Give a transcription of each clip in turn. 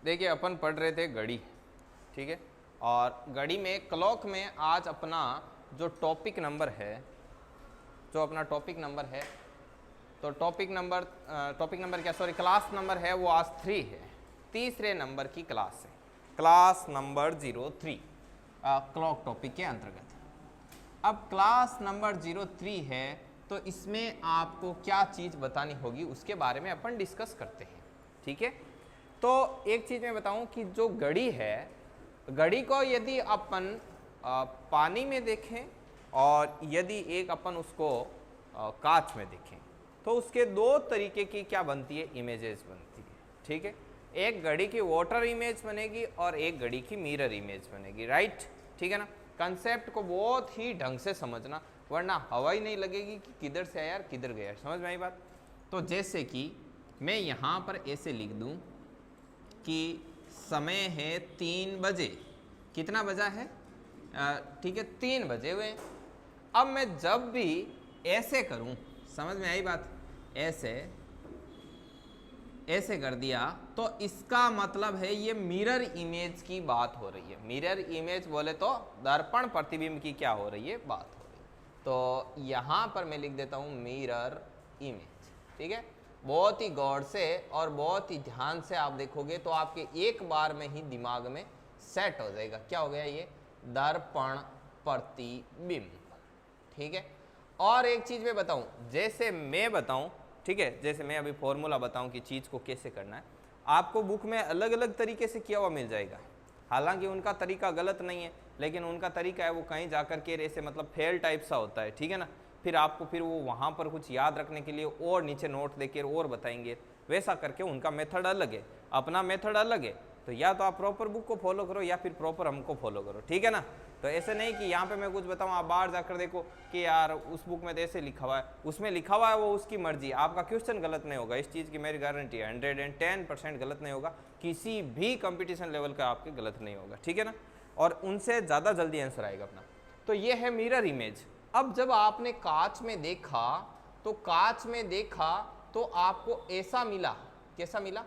देखिए अपन पढ़ रहे थे घड़ी, ठीक है, और घड़ी में क्लॉक में आज अपना जो टॉपिक नंबर है, जो अपना टॉपिक नंबर है, तो टॉपिक नंबर क्या, सॉरी, क्लास नंबर है वो आज 3 है, तीसरे नंबर की क्लास है, क्लास नंबर 03 क्लॉक टॉपिक के अंतर्गत। अब क्लास नंबर 03 है तो इसमें आपको क्या चीज़ बतानी होगी उसके बारे में अपन डिस्कस करते हैं, ठीक है। तो एक चीज़ मैं बताऊं कि जो घड़ी है, घड़ी को यदि अपन पानी में देखें और यदि एक अपन उसको कांच में देखें तो उसके दो तरीके की क्या बनती है, इमेजेस बनती है, ठीक है। एक घड़ी की वाटर इमेज बनेगी और एक घड़ी की मिरर इमेज बनेगी, राइट, ठीक है ना। कंसेप्ट को बहुत ही ढंग से समझना वरना हवा ही नहीं लगेगी कि किधर से आया यार किधर गया, समझ में आई बात। तो जैसे कि मैं यहाँ पर ऐसे लिख दूँ कि समय है 3 बजे, कितना बजा है, ठीक है, 3 बजे हुए। अब मैं जब भी ऐसे करूं, समझ में आई बात, ऐसे कर दिया तो इसका मतलब है ये मिरर इमेज की बात हो रही है। मिरर इमेज बोले तो दर्पण प्रतिबिंब की क्या हो रही है, बात हो रही है। तो यहां पर मैं लिख देता हूं मिरर इमेज, ठीक है। बहुत ही गौर से और बहुत ही ध्यान से आप देखोगे तो आपके एक बार में ही दिमाग में सेट हो जाएगा, क्या हो गया ये, दर्पण प्रतिबिंब, ठीक है। और एक चीज मैं बताऊं, जैसे मैं बताऊं, ठीक है, जैसे मैं अभी फॉर्मूला बताऊं कि चीज को कैसे करना है, आपको बुक में अलग अलग तरीके से किया हुआ मिल जाएगा। हालांकि उनका तरीका गलत नहीं है, लेकिन उनका तरीका है वो कहीं जाकर के ऐसे मतलब फेल टाइप सा होता है, ठीक है ना। फिर आपको फिर वो वहाँ पर कुछ याद रखने के लिए और नीचे नोट देकर और बताएंगे, वैसा करके उनका मेथड अलग है, अपना मेथड अलग है। तो या तो आप प्रॉपर बुक को फॉलो करो या फिर प्रॉपर हमको फॉलो करो, ठीक है ना। तो ऐसे नहीं कि यहाँ पे मैं कुछ बताऊँ आप बाहर जाकर देखो कि यार उस बुक में तो ऐसे लिखा हुआ है, उसमें लिखा हुआ है वो उसकी मर्जी, आपका क्वेश्चन गलत नहीं होगा, इस चीज़ की मेरी गारंटी है, 110% गलत नहीं होगा, किसी भी कंपटीशन लेवल का आपके गलत नहीं होगा, ठीक है ना। और उनसे ज़्यादा जल्दी आंसर आएगा अपना। तो ये है मिरर इमेज। अब जब आपने कांच में देखा तो कांच में देखा तो आपको ऐसा मिला, कैसा मिला,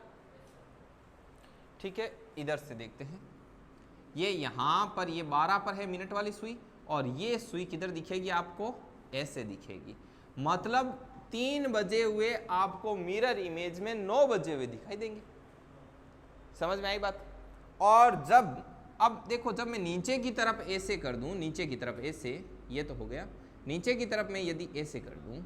ठीक है। इधर से देखते हैं, ये यहां पर ये 12 पर है मिनट वाली सुई, और ये सुई किधर दिखेगी आपको, ऐसे दिखेगी। मतलब 3 बजे हुए आपको मिरर इमेज में 9 बजे हुए दिखाई देंगे, समझ में आई बात। और जब अब देखो, जब मैं नीचे की तरफ ऐसे कर दूं, नीचे की तरफ ऐसे, ये तो हो गया, नीचे की तरफ मैं यदि ऐसे कर दूं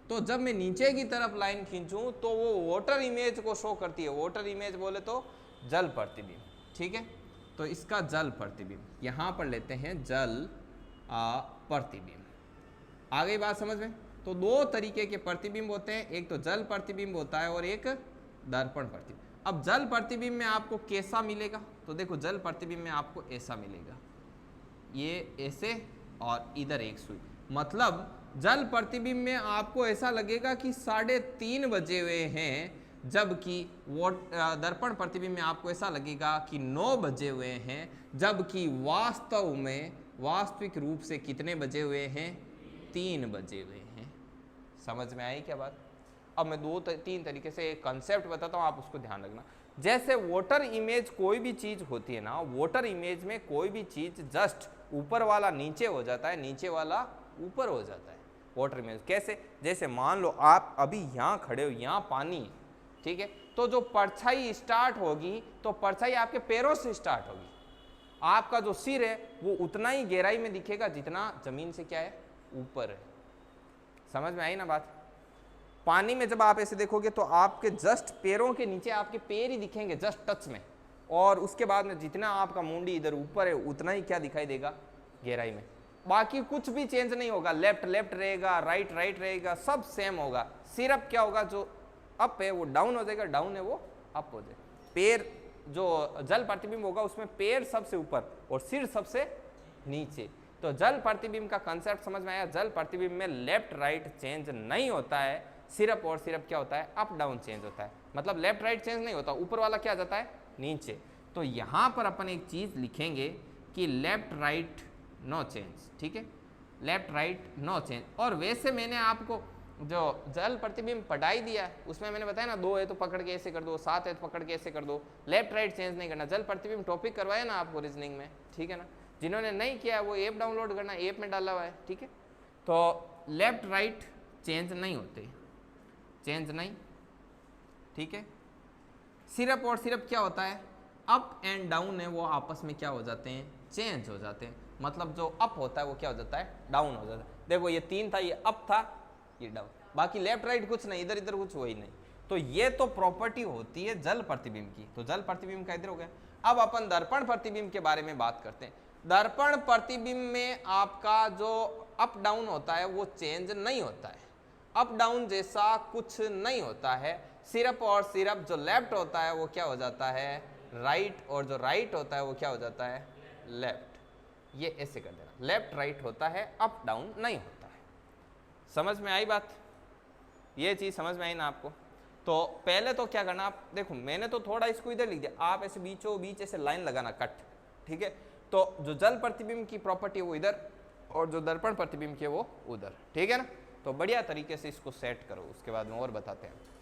तो जब मैं नीचे की तरफ लाइन खींचूं तो वो वाटर इमेज को शो करती है। वाटर इमेज बोले तो जल प्रतिबिंब, ठीक है। तो इसका जल प्रतिबिंब यहां पर लेते हैं, जल प्रतिबिंब। आ गई बात समझ में। तो दो तरीके के प्रतिबिंब होते हैं, एक तो जल प्रतिबिंब होता है और एक दर्पण प्रतिबिंब। अब जल प्रतिबिंब में आपको कैसा मिलेगा, तो देखो जल प्रतिबिंब में आपको ऐसा मिलेगा, ये ऐसे और इधर एक सुई। मतलब जल प्रतिबिंब में आपको ऐसा लगेगा कि 3:30 बजे हुए हैं, जबकि वो दर्पण प्रतिबिंब में आपको ऐसा लगेगा कि 9 बजे हुए हैं, जबकि वास्तव में वास्तविक रूप से कितने बजे हुए हैं, 3 बजे हुए हैं। समझ में आई क्या बात। अब मैं 2-3 तरीके से एक कंसेप्ट बताता हूँ, आप उसको ध्यान रखना। जैसे वाटर इमेज कोई भी चीज होती है ना, वाटर इमेज में कोई भी चीज जस्ट ऊपर वाला नीचे हो जाता है, नीचे वाला ऊपर हो जाता है वाटर इमेज। कैसे, जैसे मान लो आप अभी यहाँ खड़े हो, यहाँ पानी है, ठीक है, तो जो परछाई स्टार्ट होगी तो परछाई आपके पैरों से स्टार्ट होगी। आपका जो सिर है वो उतना ही गहराई में दिखेगा जितना जमीन से क्या है, ऊपर है। समझ में आई ना बात। पानी में जब आप ऐसे देखोगे तो आपके जस्ट पैरों के नीचे आपके पैर ही दिखेंगे, जस्ट टच में, और उसके बाद में जितना आपका मुंडी इधर ऊपर है उतना ही क्या दिखाई देगा, गहराई में। बाकी कुछ भी चेंज नहीं होगा, लेफ्ट लेफ्ट रहेगा, राइट राइट रहेगा, सब सेम होगा। सिर्फ क्या होगा, जो अप है वो डाउन हो जाएगा, डाउन है वो अप हो जाएगा। पैर जो जल प्रतिबिंब होगा उसमें पैर सबसे ऊपर और सिर सबसे नीचे। तो जल प्रतिबिंब का कंसेप्ट समझ में आया। जल प्रतिबिंब में लेफ्ट राइट चेंज नहीं होता है, सिर्फ और सिर्फ क्या होता है, अप डाउन चेंज होता है। मतलब लेफ्ट राइट चेंज नहीं होता, ऊपर वाला क्या जाता है, नीचे। तो यहां पर अपन एक चीज लिखेंगे कि लेफ्ट राइट नो चेंज, ठीक है, लेफ्ट राइट नो चेंज। और वैसे मैंने आपको जो जल प्रतिबिंब पढ़ाई दिया है उसमें मैंने बताया ना, 2 है तो पकड़ के ऐसे कर दो, 7 है तो पकड़ के ऐसे कर दो, लेफ्ट राइट चेंज नहीं करना। जल प्रतिबिंब टॉपिक करवाया ना आपको रीजनिंग में, ठीक है ना। जिन्होंने नहीं किया वो ऐप डाउनलोड करना, ऐप में डाला हुआ है, ठीक है। तो लेफ्ट राइट चेंज नहीं होते, चेंज नहीं, ठीक है। सिरप और सिरप क्या होता है, अप एंड डाउन है वो आपस में क्या हो जाते हैं, चेंज हो जाते हैं। मतलब जो अप होता है वो क्या हो जाता है, डाउन हो जाता है। देखो ये 3 था, ये अप था, ये डाउन, बाकी लेफ्ट राइट कुछ नहीं, इधर इधर कुछ हुआ ही नहीं। तो ये तो प्रॉपर्टी होती है जल प्रतिबिंब की। तो जल प्रतिबिंब का इधर हो गया। अब अपन दर्पण प्रतिबिंब के बारे में बात करते हैं। दर्पण प्रतिबिंब में आपका जो अप डाउन होता है वो चेंज नहीं होता है, अप डाउन जैसा कुछ नहीं होता है। सिरप और सिरप जो लेफ्ट होता है वो क्या हो जाता है, राइट, और जो राइट होता है वो क्या हो जाता है, लेफ्ट। ये ऐसे कर देना, लेफ्ट राइट होता है, अप डाउन नहीं होता है। समझ में आई बात, ये चीज समझ में आई ना आपको। तो पहले तो क्या करना, आप देखो मैंने तो थोड़ा इसको इधर लिख दिया, आप ऐसे बीचों बीच ऐसे लाइन लगाना, कट, ठीक है। तो जो जल प्रतिबिंब की प्रॉपर्टी है वो इधर, और जो दर्पण प्रतिबिंब की है वो उधर, ठीक है ना। तो बढ़िया तरीके से इसको सेट करो, उसके बाद में और बताते हैं।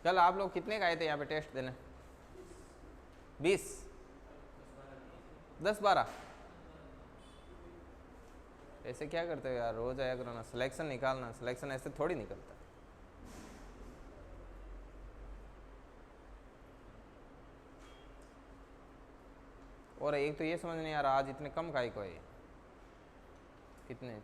कल आप लोग कितने का आए थे यहाँ पे टेस्ट देने, 20, 10-12? ऐसे क्या करते हो यार, रोज आया करो ना, सिलेक्शन निकालना, सिलेक्शन ऐसे थोड़ी निकलता। और एक तो ये समझ नहीं आ रहा आज इतने कम काहे को है, कितने,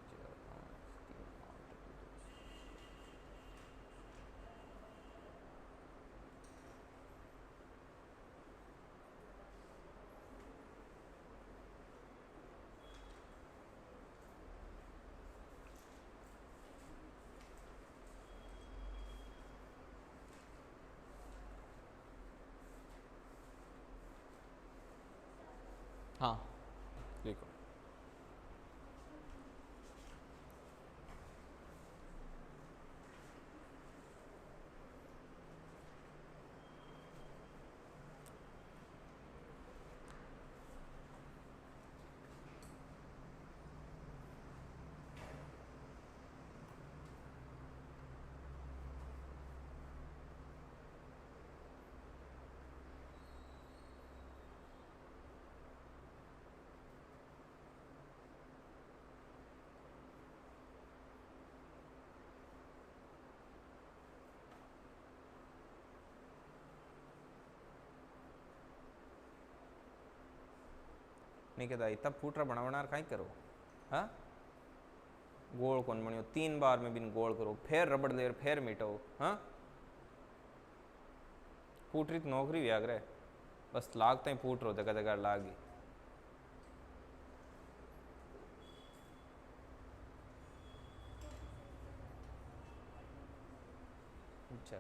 हाँ देखो नहीं कहता इतना फूटरा बना कहीं करो, हाँ गोल कौन बनियो, 3 बार में बिन गोल करो, फिर रबड़ देर फिर मिटाओ, हाँ फूट रही तो नौकरी भी आगरे, बस लागते ही फूट रहो, जगह जगह लागी। अच्छा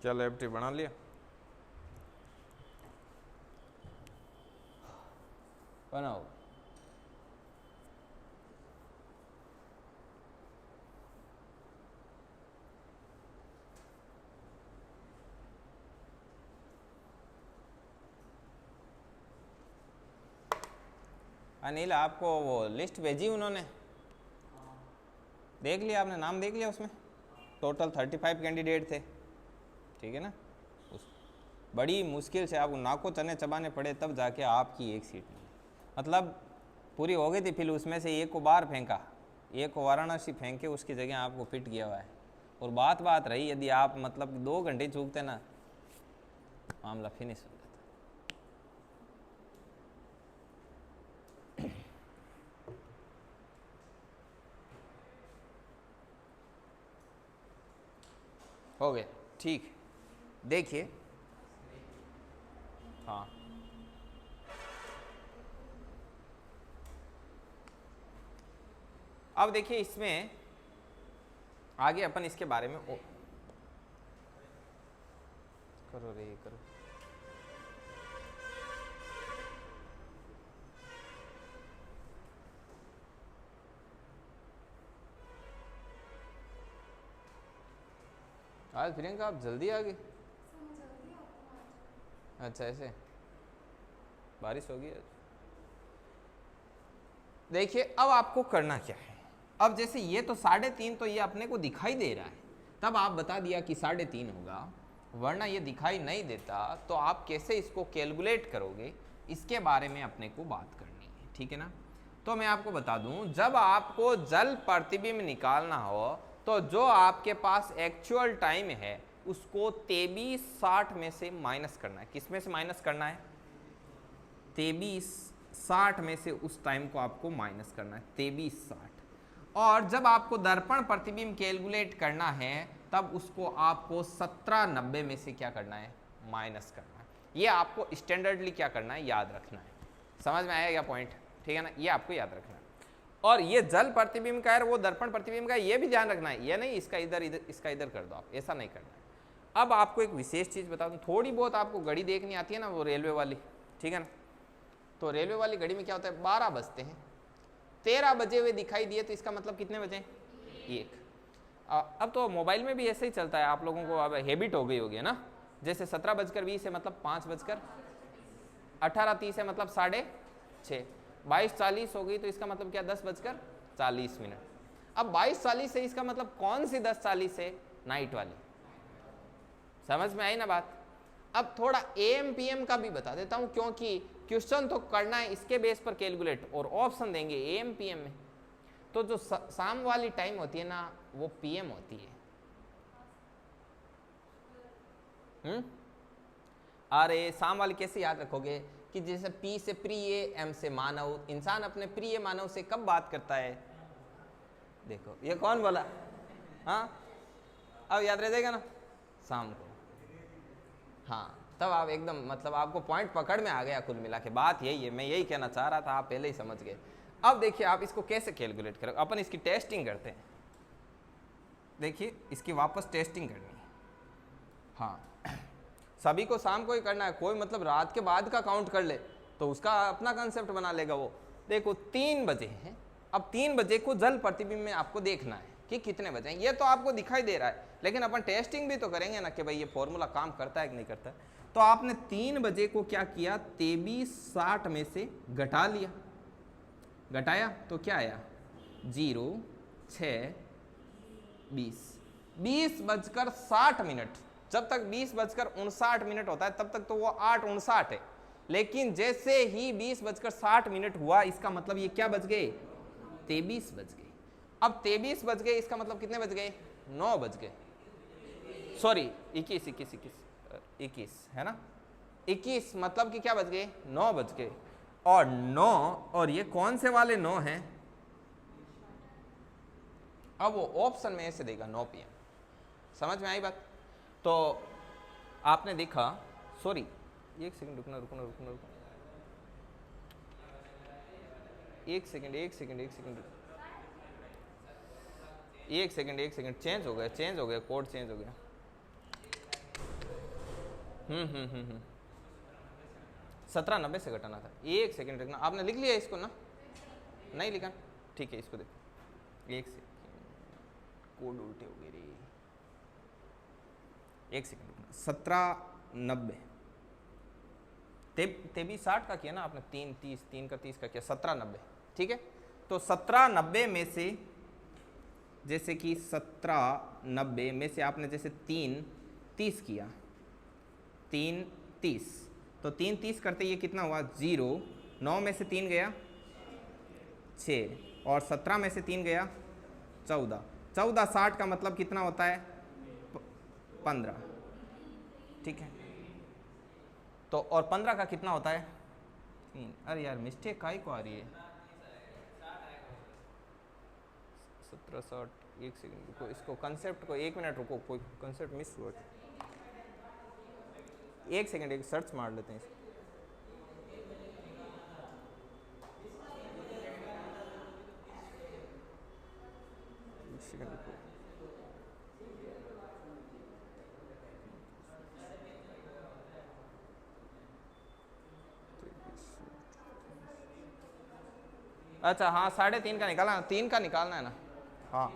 चल एफटी बना लिया, बनाओ। अनिल आपको वो लिस्ट भेजी उन्होंने, देख लिया आपने, नाम देख लिया उसमें, टोटल 35 कैंडिडेट थे, ठीक है ना। उस बड़ी मुश्किल से आपको नाको चने चबाने पड़े तब जाके आपकी एक सीट मिली, मतलब पूरी हो गई थी, फिर उसमें से एक को बाहर फेंका, एक को वाराणसी फेंक के उसकी जगह आपको फिट किया हुआ है। और बात रही यदि आप मतलब 2 घंटे चूकते ना, मामला फिनिश हो जाता। हो गया, ठीक, देखिए हाँ अब देखिए इसमें आगे अपन इसके बारे में करो रे करो, आज प्रियंका आप जल्दी आ गई? अच्छा ऐसे बारिश होगी आज। देखिए अब आपको करना क्या है, अब जैसे ये तो 3.5 तो ये अपने को दिखाई दे रहा है, तब आप बता दिया कि 3.5 होगा, वरना ये दिखाई नहीं देता तो आप कैसे इसको कैलकुलेट करोगे, इसके बारे में अपने को बात करनी है, ठीक है ना। तो मैं आपको बता दूं, जब आपको जल प्रतिबिंब निकालना हो तो जो आपके पास एक्चुअल टाइम है उसको 2360 में से माइनस करना है। किस में से माइनस करना है? 2360 में से उस टाइम को आपको माइनस करना है, 2360। और जब आपको दर्पण प्रतिबिंब कैलकुलेट करना है तब उसको आपको 1790 में से क्या करना है? माइनस करना है। ये आपको स्टैंडर्डली क्या करना है? याद रखना है। समझ में आया क्या पॉइंट? ठीक है ना, ये आपको याद रखना है। और ये जल प्रतिबिंब का है, वो दर्पण प्रतिबिंब का है, ये भी ध्यान रखना है। ये नहीं इसका इधर इसका इधर कर दो, आप ऐसा नहीं करना है। अब आपको एक विशेष चीज़ बता दूं, थोड़ी बहुत आपको घड़ी देखनी आती है ना, वो रेलवे वाली, ठीक है ना। तो रेलवे वाली घड़ी में क्या होता है, 12 बजते हैं, 13 बजे हुए दिखाई दिए तो इसका मतलब कितने बजे? 1। अब तो मोबाइल में भी ऐसे ही चलता है, आप लोगों को अब हैबिट हो गई होगी ना। जैसे 17:20 है मतलब 5:18:30 है मतलब 6:30, 22:40 हो गई तो इसका मतलब क्या? 10:40। अब 22:40 है, इसका मतलब कौन सी 10:40 है? नाइट वाली। समझ में आई ना बात? अब थोड़ा AM PM का भी बता देता हूं, क्योंकि क्वेश्चन तो करना है इसके बेस पर कैलकुलेट, और ऑप्शन देंगे AM PM में। तो जो शाम वाली टाइम होती है ना, वो PM होती है। अरे शाम वाली कैसे याद रखोगे कि जैसे P से प्रिय, M से मानव, इंसान अपने प्रिय मानव से कब बात करता है? देखो ये कौन बोला? हाँ अब याद रह जाएगा ना, शाम को। हाँ तब आप एकदम मतलब आपको पॉइंट पकड़ में आ गया। कुल मिला के बात यही है, मैं यही कहना चाह रहा था, आप पहले ही समझ गए। अब देखिए आप इसको कैसे कैलकुलेट करोगे, अपन इसकी टेस्टिंग करते हैं। देखिए इसकी वापस टेस्टिंग करनी है। हाँ सभी को शाम को ही करना है, कोई मतलब रात के बाद का काउंट कर ले तो उसका अपना कंसेप्ट बना लेगा वो। देखो 3 बजे हैं, अब 3 बजे को जल प्रतिबिंब में आपको देखना है कि कितने बजे हैं। ये तो आपको दिखाई दे रहा है, लेकिन अपन टेस्टिंग भी तो करेंगे ना कि भाई ये फॉर्मूला काम करता है कि नहीं करता है। तो आपने 3 बजे को क्या किया? 2360 में से घटा लिया, घटाया तो क्या आया? 0, 6, 20:60। जब तक 20:59 होता है तब तक तो वो 8:59 है, लेकिन जैसे ही 20:60 हुआ, इसका मतलब ये क्या बज गए? 23 बज गए। अब 23 बज गए, इसका मतलब कितने बज गए? 9 बज गए, सॉरी 21 है ना, 21 मतलब कि क्या बज गए? 9 बज गए। और 9, और ये कौन से वाले 9 हैं? अब वो ऑप्शन में ऐसे देगा 9 PM। समझ में आई बात? तो आपने देखा, सॉरी 1 सेकंड रुकना, एक सेकंड चेंज हो गया कोड चेंज हो गया। 1790 से घटाना था। 1 सेकंड रखना, आपने लिख लिया इसको ना? नहीं लिखा? ठीक है इसको देखो, 1 सेकंड, कोड उल्टे हो गए रे। 1 सेकंड रुकना। 1790 2360 का किया ना आपने, 3 का 30 का किया, 1790, ठीक है। तो 1790 में से, जैसे कि 1790 में से आपने जैसे 3 30 किया, 3 30, तो 3 30 करते ये कितना हुआ? 0। 9 में से 3 गया 6, और 17 में से 3 गया 14। 14 60 का मतलब कितना होता है? 15, ठीक है। तो और 15 का कितना होता है? 3। अरे यार मिस्टेक काहे को आ रही है? 17 60, 1 सेकंड रुको, इसको कंसेप्ट को 1 मिनट रुको, कोई कंसेप्ट मिस हुआ। 1 सेकंड, एक सर्च मार लेते हैं इसको। अच्छा हाँ 3.5 का निकालना, 3 का निकालना है ना? हाँ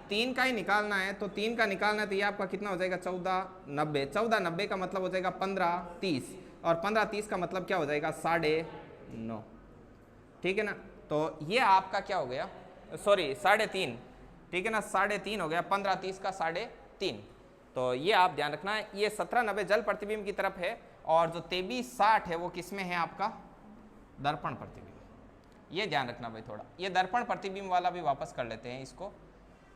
3 का ही निकालना है, तो 3 का निकालना है तो ये आपका कितना हो जाएगा 1490। 1490 का मतलब हो जाएगा 1530, और 1530 का मतलब क्या हो जाएगा 9.5। ठीक है ना, तो ये आपका क्या हो गया, सॉरी 3.5, ठीक है ना, 3.5 हो गया, 1530 का 3.5। तो ये आप ध्यान रखना है, ये 1790 जल प्रतिबिंब की तरफ है, और जो 2360 है वो किसमें है आपका दर्पण प्रतिबिंब। ये ध्यान रखना भाई थोड़ा, ये दर्पण प्रतिबिंब वाला भी वापस कर लेते हैं,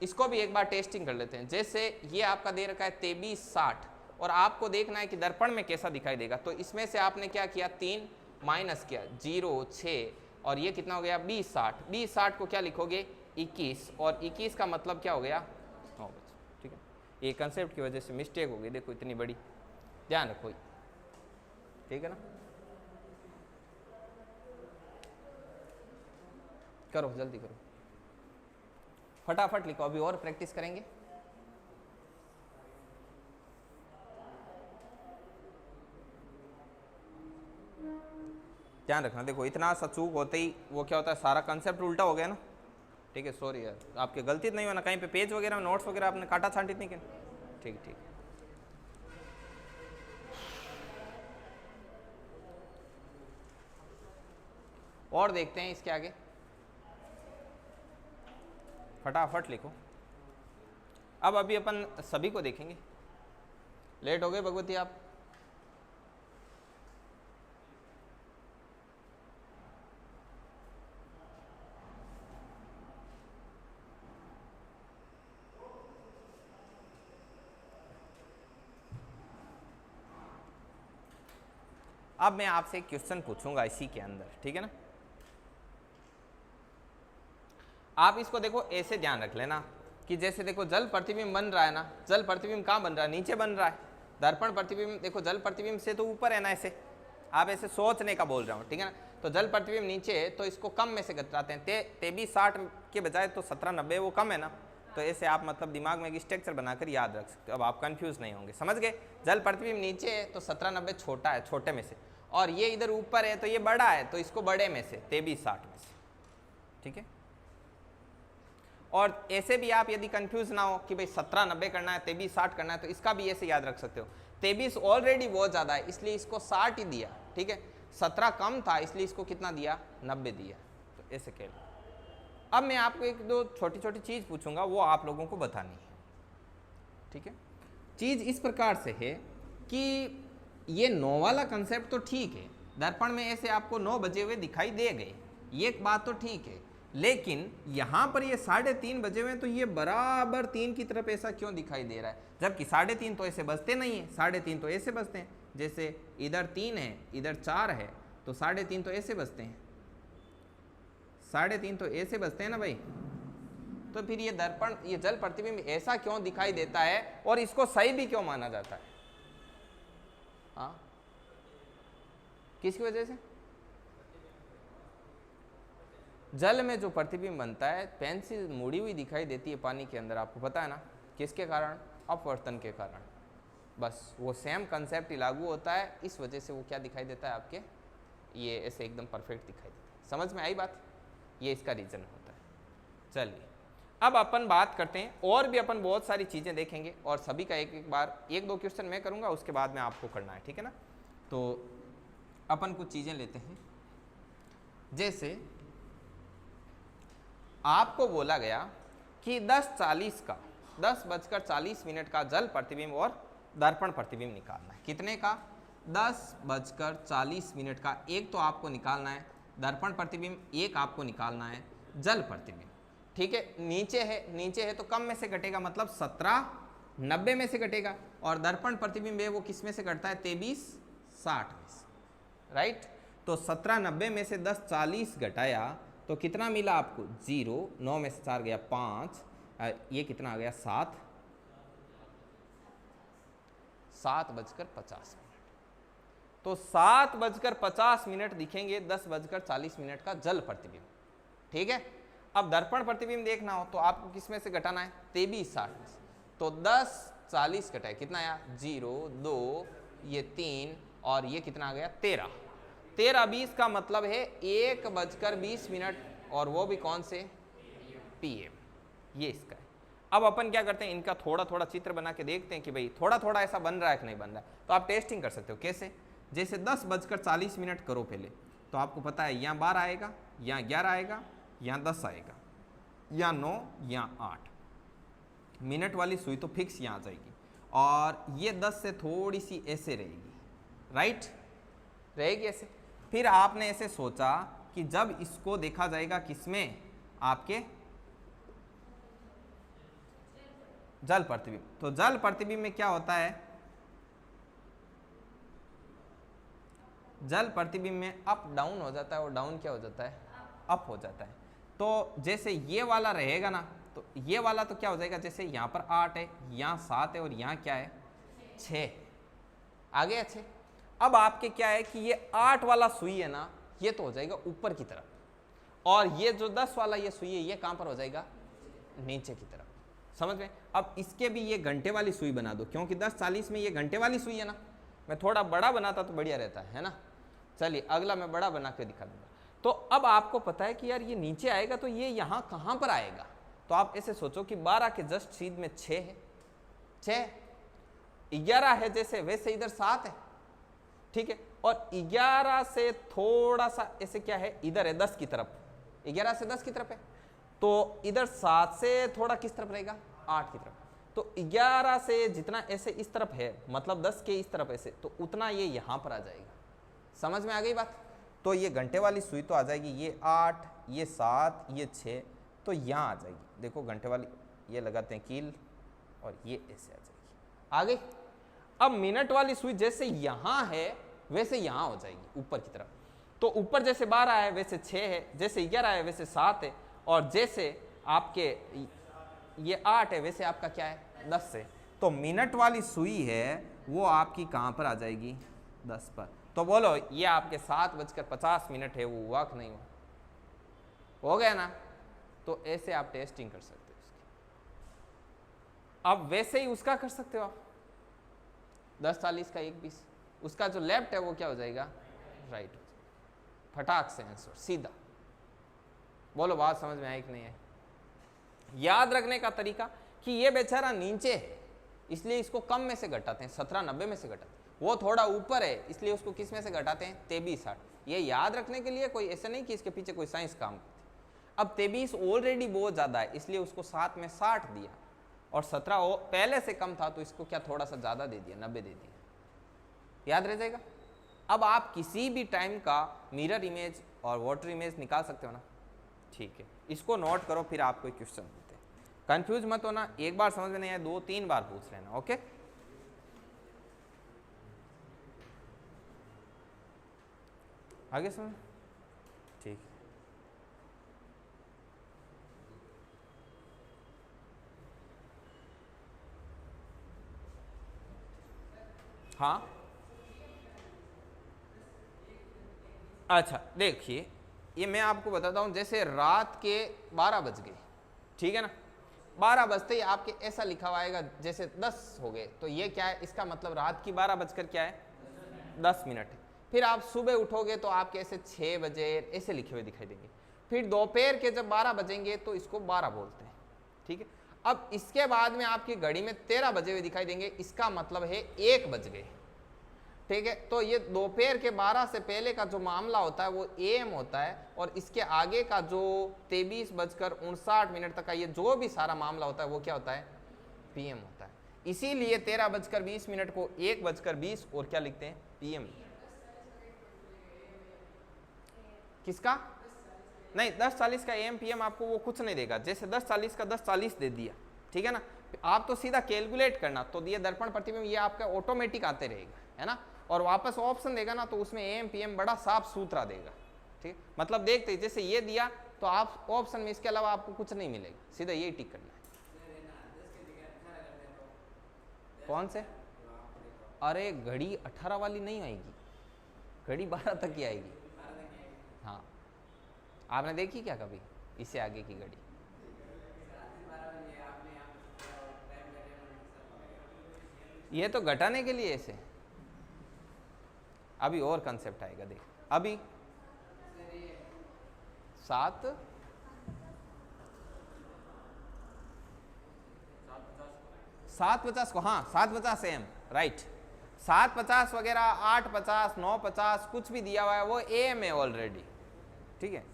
इसको भी एक बार टेस्टिंग कर लेते हैं। जैसे ये आपका दे रखा है 2360, और आपको देखना है कि दर्पण में कैसा दिखाई देगा। तो इसमें से आपने क्या किया, 3 माइनस किया, 0 6, और ये कितना हो गया 2060। 2060 को क्या लिखोगे 21, और 21 का मतलब क्या हो गया 9 बजे। ठीक है, ये कंसेप्ट की वजह से मिस्टेक हो गई, देखो इतनी बड़ी, ध्यान रखो, ठीक है ना। करो जल्दी करो, फटाफट लिखो, अभी और प्रैक्टिस करेंगे। ध्यान रखना, देखो इतना सा चूक होते ही वो क्या होता है, सारा कंसेप्ट उल्टा हो गया ना। ठीक है, सॉरी यार, आपकी गलती नहीं होना, कहीं पे पेज वगैरह नोट्स वगैरह आपने काटा छांटित नहीं किया। ठीक ठीक, और देखते हैं इसके आगे, फटाफट लिखो। अब अभी अपन सभी को देखेंगे। लेट हो गए भगवती आप। अब मैं आपसे एक क्वेश्चन पूछूंगा इसी के अंदर, ठीक है ना। आप इसको देखो ऐसे ध्यान रख लेना कि जैसे देखो जल प्रतिबिंब बन रहा है ना, जल प्रतिबिंब कहाँ बन रहा है, नीचे बन रहा है। दर्पण प्रतिबिंब देखो जल प्रतिबिंब से तो ऊपर है ना, ऐसे आप ऐसे सोचने का बोल रहा हूँ, ठीक है ना। तो जल प्रतिबिंब नीचे है तो इसको कम में से घटाते हैं, 2360 के बजाय तो 1790 वो कम है ना। तो ऐसे आप मतलब दिमाग में एक स्ट्रक्चर बनाकर याद रख सकते हो, अब आप कंफ्यूज नहीं होंगे, समझ गए। जल प्रतिबिंब नीचे है तो 1790 छोटा है, छोटे में से, और ये इधर ऊपर है तो ये बड़ा है, तो इसको बड़े में से 2360 में से, ठीक है। और ऐसे भी आप यदि कंफ्यूज ना हो कि भाई 1790 करना है 2360 करना है, तो इसका भी ऐसे याद रख सकते हो। 23 ऑलरेडी बहुत ज़्यादा है इसलिए इसको 60 ही दिया, ठीक है। 17 कम था इसलिए इसको कितना दिया 90 दिया, तो ऐसे कह लो। अब मैं आपको एक दो छोटी छोटी चीज़ पूछूंगा, वो आप लोगों को बतानी है, ठीक है। चीज़ इस प्रकार से है कि ये 9 वाला कंसेप्ट तो ठीक है, दर्पण में ऐसे आपको 9 बजे हुए दिखाई दे गए, ये एक बात तो ठीक है, लेकिन यहाँ पर ये 3:30 बजे हुए, तो ये बराबर 3 की तरफ ऐसा क्यों दिखाई दे रहा है, जबकि 3:30 तो ऐसे बजते नहीं है, 3:30 तो ऐसे बजते हैं, जैसे इधर 3 है इधर 4 है, तो 3:30 तो ऐसे बजते हैं, 3:30 तो ऐसे बजते हैं ना भाई। तो फिर ये दर्पण, ये जल प्रतिबिंब ऐसा क्यों दिखाई देता है, और इसको सही भी क्यों माना जाता है? हाँ, किसकी वजह से? जल में जो प्रतिबिंब बनता है, पेंसिल मुड़ी हुई दिखाई देती है पानी के अंदर, आपको पता है ना, किसके कारण? अपवर्तन के कारण। बस वो सेम कंसेप्ट ही लागू होता है, इस वजह से वो क्या दिखाई देता है आपके, ये ऐसे एकदम परफेक्ट दिखाई देता है। समझ में आई बात? ये इसका रीजन होता है। चलिए अब अपन बात करते हैं, और भी अपन बहुत सारी चीज़ें देखेंगे, और सभी का एक एक बार 1-2 क्वेश्चन मैं करूँगा, उसके बाद में आपको करना है, ठीक है ना। तो अपन कुछ चीज़ें लेते हैं, जैसे आपको बोला गया कि 10:40 का 10:40 का जल प्रतिबिंब और दर्पण प्रतिबिंब निकालना है। कितने का? 10:40 का। एक तो आपको निकालना है दर्पण प्रतिबिंब, एक आपको निकालना है जल प्रतिबिंब, ठीक है। नीचे है तो कम में से घटेगा, मतलब 1790 में से घटेगा, और दर्पण प्रतिबिंब है वो किस में से घटता है? 2360 में से, राइट। तो 1790 में से 10:40 घटाया तो कितना मिला आपको? 0, 9 में से 4 गया 5, ये कितना आ गया? 7:50। तो 7:50 दिखेंगे 10:40 का जल प्रतिबिंब, ठीक है। अब दर्पण प्रतिबिंब देखना हो तो आपको किस में से घटाना है? 2360 में से। तो 10:40 घटाए कितना आया? 0, 2, ये 3, और ये कितना आ गया? 13:20 का मतलब है 1:20, और वो भी कौन से? PM, ये इसका है। अब अपन क्या करते हैं, इनका थोड़ा थोड़ा चित्र बना के देखते हैं कि भाई थोड़ा थोड़ा ऐसा बन रहा है कि नहीं बन रहा है। तो आप टेस्टिंग कर सकते हो। कैसे? जैसे 10:40 करो पहले, तो आपको पता है यहाँ 12 आएगा, यहाँ 11 आएगा, यहाँ 10 आएगा, यहाँ 9, यहाँ 8। मिनट वाली सुई तो फिक्स यहाँ आ जाएगी, और ये 10 से थोड़ी सी ऐसे रहेगी, राइट, रहेगी ऐसे। फिर आपने ऐसे सोचा कि जब इसको देखा जाएगा किसमें, आपके जल प्रतिबिंब, तो जल प्रतिबिंब में क्या होता है, जल प्रतिबिंब में अप डाउन हो जाता है, और डाउन क्या हो जाता है, अप हो जाता है। तो जैसे ये वाला रहेगा ना, तो ये वाला तो क्या हो जाएगा, जैसे यहाँ पर 8 है, यहाँ 7 है, और यहाँ क्या है 6, आगे अच्छे। अब आपके क्या है कि ये 8 वाला सुई है ना, ये तो हो जाएगा ऊपर की तरफ, और ये जो 10 वाला ये सुई है, ये कहाँ पर हो जाएगा, नीचे की तरफ। समझ में? अब इसके भी ये घंटे वाली सुई बना दो, क्योंकि 10:40 में ये घंटे वाली सुई है ना। मैं थोड़ा बड़ा बनाता तो बढ़िया रहता है ना। चलिए अगला मैं बड़ा बना के दिखा दूंगा। तो अब आपको पता है कि यार ये नीचे आएगा, तो ये यहाँ कहाँ पर आएगा, तो आप ऐसे सोचो कि 12 के जस्ट सीध में 6 है, 6, 11 है जैसे वैसे इधर 7 है, ठीक है, और 11 से थोड़ा सा ऐसे क्या है, इधर है 10 की तरफ, 11 से 10 की तरफ है, तो इधर 7 से थोड़ा किस तरफ रहेगा, 8 की तरफ। तो 11 से जितना ऐसे इस तरफ है, मतलब 10 के इस तरफ ऐसे, तो उतना ये यहाँ पर आ जाएगा। समझ में आ गई बात? तो ये घंटे वाली सुई तो आ जाएगी, ये 8, ये 7, ये 6, तो यहाँ आ जाएगी। देखो घंटे वाली, ये लगाते हैं कील, और ये ऐसे आ जाएगी, आ गई। अब मिनट वाली सुई जैसे यहाँ है वैसे यहाँ हो जाएगी ऊपर की तरफ। तो ऊपर जैसे 12 है वैसे 6 है, जैसे 11 है वैसे 7 है, और जैसे आपके ये 8 है वैसे आपका क्या है, 10 है। तो मिनट वाली सुई है वो आपकी कहाँ पर आ जाएगी, 10 पर। तो बोलो ये आपके 7:50 है, वो हुआ कि नहीं हुआ, हो गया ना। तो ऐसे आप टेस्टिंग कर सकते हो उसकी। अब वैसे ही उसका कर सकते हो आप, 10:40 का 1:20, उसका जो लेफ्ट है वो क्या हो जाएगा, राइट हो जाएगा। फटाक से आंसर सीधा। बोलो बात समझ में आई कि नहीं आई? याद रखने का तरीका कि ये बेचारा नीचे है इसलिए इसको कम में से घटाते हैं, 1790 में से घटाते हैं। वो थोड़ा ऊपर है इसलिए उसको किस में से घटाते हैं, 2360। ये याद रखने के लिए कोई ऐसा नहीं कि इसके पीछे कोई साइंस काम करती। अब 23 ऑलरेडी बहुत ज़्यादा है इसलिए उसको 7 में 60 दिया, और 17 पहले से कम था तो इसको क्या थोड़ा सा ज़्यादा दे दिया, 90 दे दिया। याद रह जाएगा। अब आप किसी भी टाइम का मिरर इमेज और वाटर इमेज निकाल सकते हो ना, ठीक है। इसको नोट करो, फिर आपको एक क्वेश्चन देते हैं। कंफ्यूज मत होना, एक बार समझ में नहीं आया 2-3 बार पूछ लेना, ओके। आगे समझ, ठीक। हाँ अच्छा देखिए, ये मैं आपको बताता हूँ, जैसे रात के 12 बज गए, ठीक है ना, 12 बजते ही आपके ऐसा लिखा हुआ आएगा जैसे 10 हो गए, तो ये क्या है, इसका मतलब रात की 12 बजकर क्या है, 10 मिनट है। फिर आप सुबह उठोगे तो आपके ऐसे 6 बजे ऐसे लिखे हुए दिखाई देंगे। फिर दोपहर के जब 12 बजेंगे तो इसको 12 बोलते हैं, ठीक है। अब इसके बाद में आपकी घड़ी में 13 बजे हुए दिखाई देंगे, इसका मतलब है 1 बज गए, ठीक है। तो ये दोपहर के 12 से पहले का जो मामला होता है वो AM होता है, और इसके आगे का जो 23:59 तक का ये जो भी सारा मामला होता है वो क्या होता है, PM होता है। इसीलिए 13:20 को 1:20 और क्या लिखते हैं, PM। किसका नहीं, 10:40 का AM PM आपको वो कुछ नहीं देगा। जैसे 10:40 का 10:40 दे दिया, ठीक है ना, आप तो सीधा कैलकुलेट करना, तो ये दर्पण प्रतिबिंब ये आपका ऑटोमेटिक आते रहेगा, है ना। और वापस ऑप्शन देगा ना तो उसमें AM PM बड़ा साफ सुथरा देगा, ठीक। मतलब देखते जैसे ये दिया तो आप ऑप्शन में इसके अलावा आपको कुछ नहीं मिलेगा, सीधा यही टिक करना है। कौन से? अरे घड़ी 18 वाली नहीं आएगी, घड़ी 12 तक ही आएगी। हाँ, आपने देखी क्या कभी इससे आगे की घड़ी? ये तो घटाने के लिए ऐसे, अभी और कंसेप्ट आएगा, देख। अभी 7 7:50 को, हाँ 7:50 AM, राइट। 7:50 वगैरह, 8:50, 9:50 कुछ भी दिया हुआ है वो AM है ऑलरेडी, ठीक है।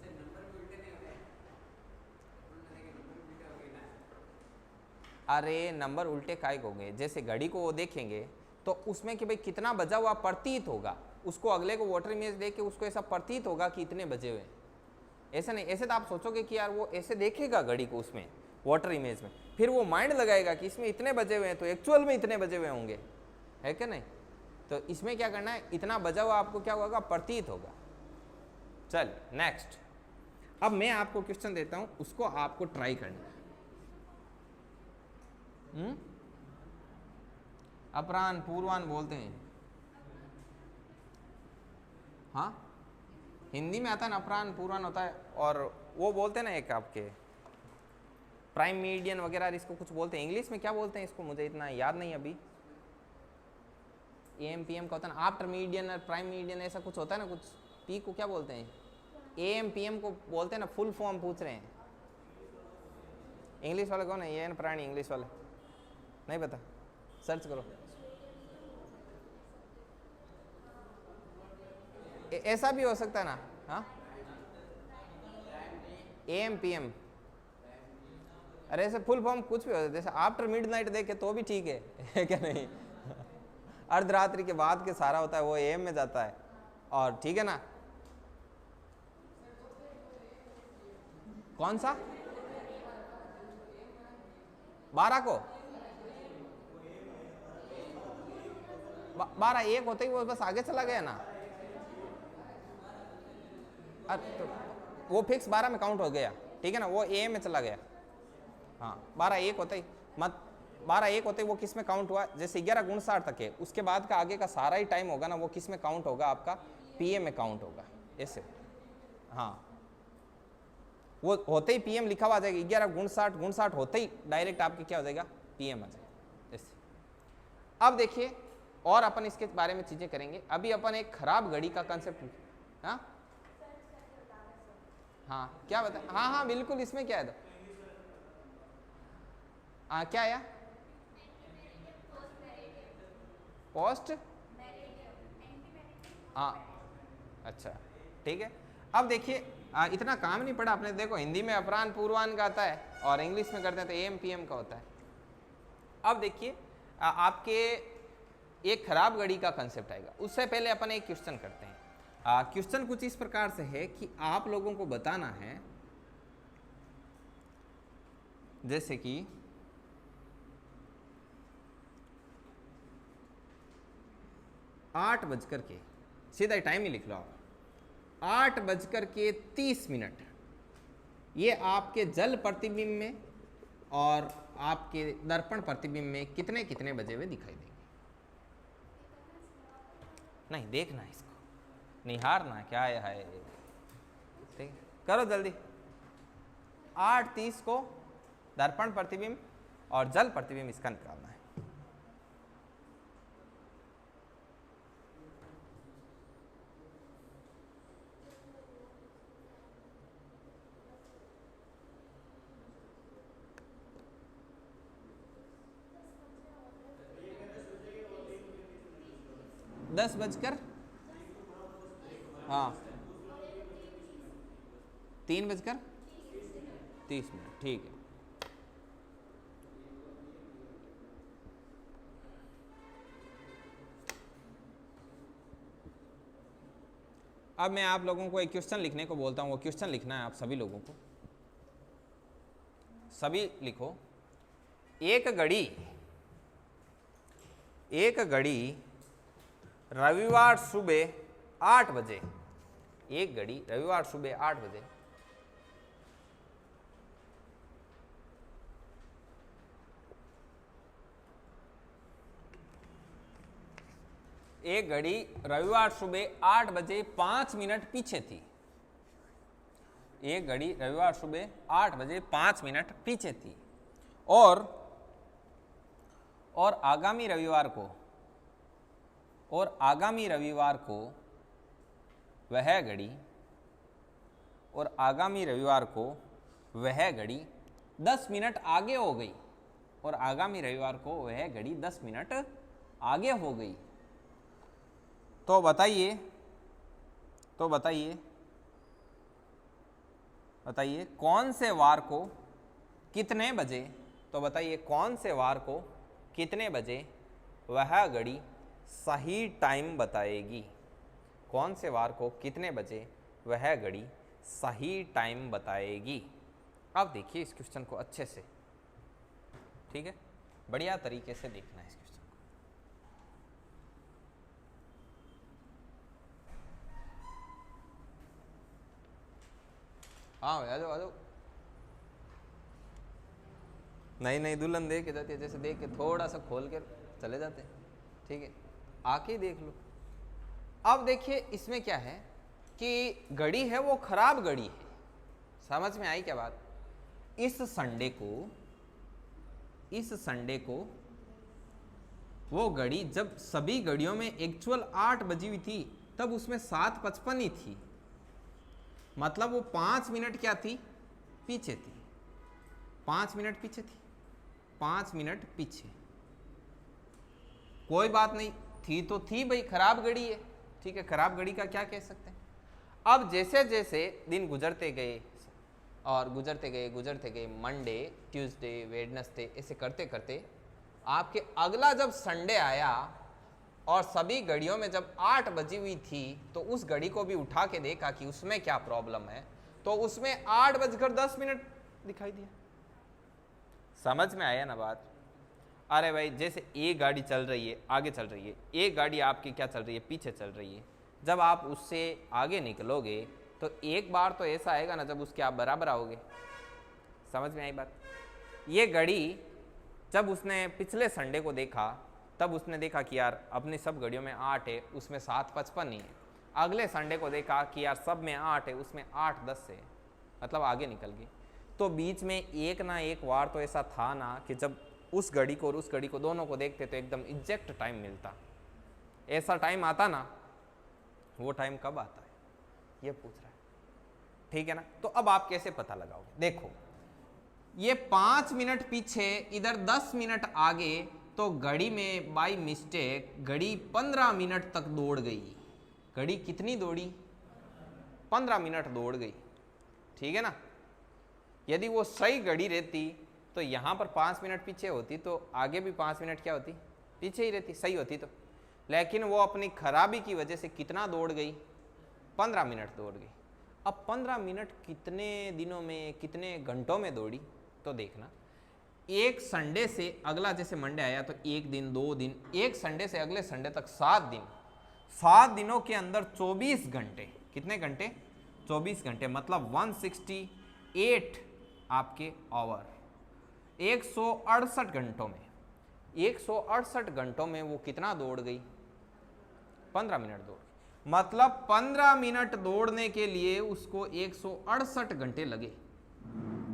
अरे नंबर उल्टे काहे हो गए, जैसे घड़ी को वो देखेंगे तो उसमें कि भाई कितना बजा हुआ प्रतीत होगा, उसको अगले को वाटर इमेज देख के उसको ऐसा प्रतीत होगा कि इतने बजे हुए। ऐसा नहीं, ऐसे तो आप सोचोगे कि यार वो ऐसे देखेगा घड़ी को उसमें वाटर इमेज में, फिर वो माइंड लगाएगा कि इसमें इतने बजे हुए हैं तो एक्चुअल में इतने बजे हुए होंगे, है क्या नहीं। तो इसमें क्या करना है, इतना बजा हुआ आपको क्या होगा, प्रतीत होगा। चल नेक्स्ट, अब मैं आपको क्वेश्चन देता हूं, उसको आपको ट्राई करना है। अपराह्न पूर्वाह्न बोलते हैं, हाँ हिंदी में आता है ना, अपराह्न पूर्वाह्न होता है। और वो बोलते हैं ना एक आपके प्राइम मीडियन वगैरह, इसको कुछ बोलते हैं, इंग्लिश में क्या बोलते हैं इसको, मुझे इतना याद नहीं अभी। AM PM का होता है ना, आफ्टर मीडियन और प्राइम मीडियन ऐसा कुछ होता है ना, कुछ पी को क्या बोलते हैं, AM PM को बोलते हैं ना, फुल फॉर्म पूछ रहे हैं। इंग्लिश वाले कौन है, ये प्राणी इंग्लिश वाले, नहीं पता, सर्च करो। ऐसा भी हो सकता है ना, हाँ AM PM, अरे ऐसे फुल फॉर्म कुछ भी हो सकता है, जैसे आफ्टर मिडनाइट देखे तो भी ठीक है क्या नहीं। अर्धरात्रि के बाद के सारा होता है वो AM में जाता है, और ठीक है ना। कौन सा 12 को, 12 1 होते ही वो बस आगे चला गया ना, तो वो फिक्स 12 में काउंट हो गया, ठीक है ना, वो AM में चला गया। हाँ 12 1 होते ही मत, 12 1 होते ही वो किस में काउंट हुआ, जैसे 11:59 तक है, उसके बाद का आगे का सारा ही टाइम होगा ना, वो किस में काउंट होगा, आपका PM में काउंट होगा ऐसे। हाँ वो होते ही PM लिखा हुआ आ जाएगा, 11:59 होते ही डायरेक्ट आपके क्या हो जाएगा, PM आ जाएगा ऐसे। अब देखिए और अपन इसके बारे में चीजें करेंगे। अभी अपन एक खराब घड़ी का कंसेप्ट, हाँ हाँ क्या बता, हाँ हाँ बिल्कुल, इसमें क्या है, क्या आया, पोस्ट, हाँ अच्छा ठीक है। अब देखिए इतना काम नहीं पड़ा आपने, देखो हिंदी में अपराह्न पूर्वाह्न का आता है और इंग्लिश में करते हैं तो AM PM का होता है। अब देखिए आपके एक खराब घड़ी का कंसेप्ट आएगा, उससे पहले अपन एक क्वेश्चन करते हैं। क्वेश्चन कुछ इस प्रकार से है कि आप लोगों को बताना है, जैसे कि 8:30, सीधा टाइम ही लिख लो आप, 8:30, ये आपके जल प्रतिबिंब में और आपके दर्पण प्रतिबिंब में कितने कितने बजे हुए दिखाई देंगे। नहीं देखना इसको, निहारना क्या है, ठीक करो जल्दी। 8:30 को दर्पण प्रतिबिंब और जल प्रतिबिंब इसका निकालना है। दस बजकर, हाँ 3:30, ठीक है। अब मैं आप लोगों को एक क्वेश्चन लिखने को बोलता हूँ, वो क्वेश्चन लिखना है आप सभी लोगों को, सभी लिखो। एक घड़ी रविवार सुबह 8 बजे, एक घड़ी रविवार सुबह 8 बजे एक घड़ी रविवार सुबह 8 बजे 5 मिनट पीछे थी। एक घड़ी रविवार सुबह 8 बजे 5 मिनट पीछे थी और आगामी रविवार को वह घड़ी 10 मिनट आगे हो गई और आगामी रविवार को वह घड़ी 10 मिनट आगे हो गई। तो बताइए कौन से वार को कितने बजे, तो बताइए कौन से वार को कितने बजे वह घड़ी सही टाइम बताएगी। कौन से वार को कितने बजे वह घड़ी सही टाइम बताएगी। अब देखिए इस क्वेश्चन को अच्छे से, ठीक है, बढ़िया तरीके से देखना है इस क्वेश्चन को। हाँ आ जाओ आ जाओ। नहीं दुल्हन देख के जाती है, जैसे देख के थोड़ा सा खोल के चले जाते हैं, ठीक है, आके ही देख लो। अब देखिए इसमें क्या है कि घड़ी है वो खराब घड़ी है। समझ में आई क्या बात। इस संडे को वो घड़ी जब सभी घड़ियों में एक्चुअल 8 बजी हुई थी तब उसमें 7:55 ही थी, मतलब वो 5 मिनट क्या थी, पीछे थी। 5 मिनट पीछे थी, 5 मिनट पीछे। कोई बात नहीं, थी तो थी भाई, खराब घड़ी है, ठीक है, खराब घड़ी का क्या कह सकते हैं। अब जैसे जैसे दिन गुजरते गए और गुजरते गए मंडे, ट्यूसडे, वेडनेसडे, ऐसे करते करते आपके अगला जब संडे आया और सभी घड़ियों में जब 8 बजी हुई थी तो उस घड़ी को भी उठा के देखा कि उसमें क्या प्रॉब्लम है, तो उसमें 8:10 दिखाई दिया। समझ में आया ना बात। अरे भाई जैसे एक गाड़ी चल रही है, आगे चल रही है, एक गाड़ी आपकी क्या चल रही है, पीछे चल रही है। जब आप उससे आगे निकलोगे तो एक बार तो ऐसा आएगा ना जब उसके आप बराबर आओगे। समझ में आई बात। ये घड़ी जब उसने पिछले संडे को देखा तब उसने देखा कि यार अपनी सब घड़ियों में 8 है, उसमें 7:55 ही है। अगले संडे को देखा कि यार सब में 8 है, उसमें 8:10 है, मतलब आगे निकल गई। तो बीच में एक ना एक वार तो ऐसा था ना कि जब उस घड़ी को और उस घड़ी को दोनों को देखते तो एकदम एग्जैक्ट टाइम मिलता। ऐसा टाइम आता ना, वो टाइम कब आता है ये पूछ रहा है, ठीक है ना। तो अब आप कैसे पता लगाओगे, देखो ये 5 मिनट पीछे, इधर 10 मिनट आगे, तो घड़ी में बाय मिस्टेक घड़ी 15 मिनट तक दौड़ गई। घड़ी कितनी दौड़ी, 15 मिनट दौड़ गई, ठीक है ना। यदि वो सही घड़ी रहती तो यहाँ पर 5 मिनट पीछे होती तो आगे भी 5 मिनट क्या होती, पीछे ही रहती, सही होती तो। लेकिन वो अपनी खराबी की वजह से कितना दौड़ गई, 15 मिनट दौड़ गई। अब 15 मिनट कितने दिनों में, कितने घंटों में दौड़ी, तो देखना एक संडे से अगला, जैसे मंडे आया तो 1 दिन 2 दिन, एक संडे से अगले संडे तक 7 दिन, 7 दिनों के अंदर 24 घंटे, कितने घंटे, 24 घंटे, मतलब 168 आपके आवर, 168 घंटों में, 168 घंटों में वो कितना दौड़ गई, 15 मिनट दौड़ गई। मतलब 15 मिनट दौड़ने के लिए उसको 168 घंटे लगे,